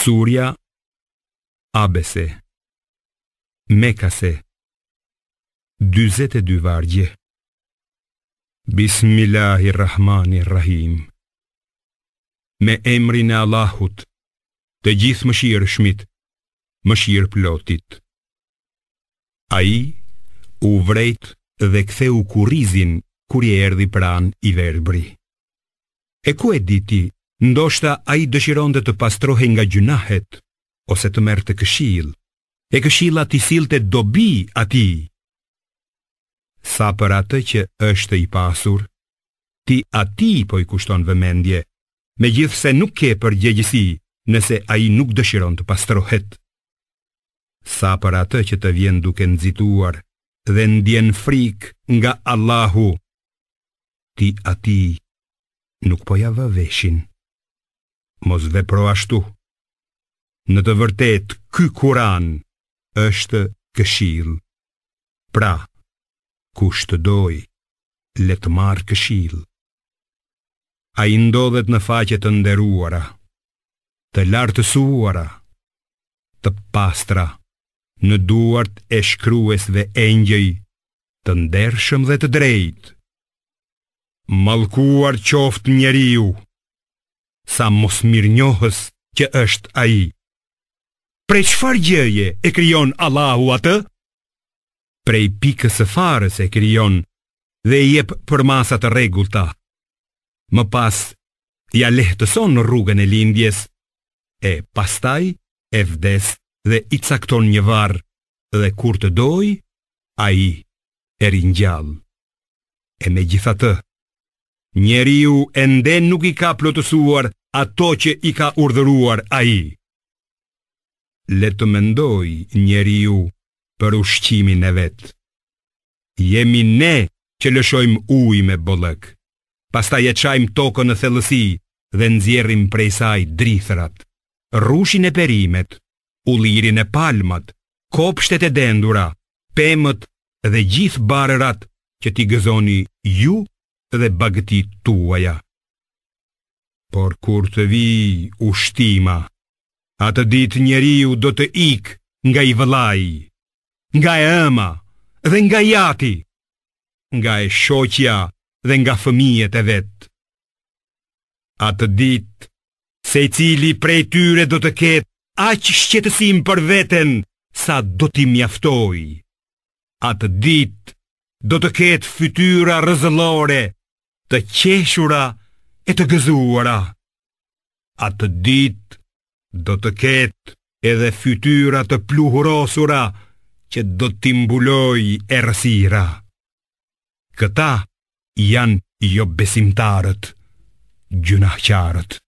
Surja Abese, Mekase, 42 vargje. Bismillahirrahmanirrahim. Me emrin e Allahut, të gjithë mëshirshmit, mëshirëplotit. Ai u vrejt dhe ktheu kurrizin kur i erdhi pranë i verbri. E ku e diti, ndoshta ai dëshironte të pastrohej nga gjunahet, ose të merrte këshill, e këshilla t'i sillte dobi atij. Sa për atë që është i pasur, ti atij po i kushton vëmendje, megjithse nuk ke përgjegjësi nëse ai nuk dëshiron të pastrohet. Sa për atë që të vjen duke nxituar dhe ndjen frikë nga Allahu, ti atij nuk po ja vë veshin. Mos vepro ashtu. Në të vërtet, ky Kur'an është këshill. Pra, kush të doj, le të marrë këshill. Ai ndodhet në faqe të nderuara, të lartësuara, të pastra, në duart e shkruesve engjëj, të ndershëm dhe të drejtë. Mallkuar qoftë njeriu, sa mosmirnjohës që është ai. Prej çfarë gjëje e krijon Allahu atë? Prej pikës së farës e krijon dhe i jep përmasa të rregullta. Më pas ja lehtëson rrugën e lindjes, e pastaj e vdes dhe i cakton një varr, dhe kur të doj, ai e ringjall. E megjithatë, njeriu ende nuk i ka plotësuar ato që i ka urdhëruar ai. Le të mendoj njeriu për ushqimin e vet. Jemi ne që lëshojmë ujë me bollëk, pastaj e çajmë tokën në thellësi dhe nxjerrim prej saj drithërat, rrushin e perimet, ullirin e palmat, kopshtet e dendura, pemët dhe gjithë barërat që t'i gëzoni ju dhe bagëtit tuaja. Por kur të vi ushtima, atë ditë njeriu do të ikë nga i vëllai, nga e ëma dhe nga jati, nga e shoqja dhe nga fëmijët e vet. Atë ditë, secili prej tyre do të ketë aq shqetësim për veten sa do t'i mjaftoj. Atë ditë do të ketë fytyra rrezëllore, të qeshura e të gëzuara. Atë ditë do të ketë edhe fytyra të pluhurosura që do t'i mbuloj errësira. Këta janë jo besimtarët, gjunaqtarët.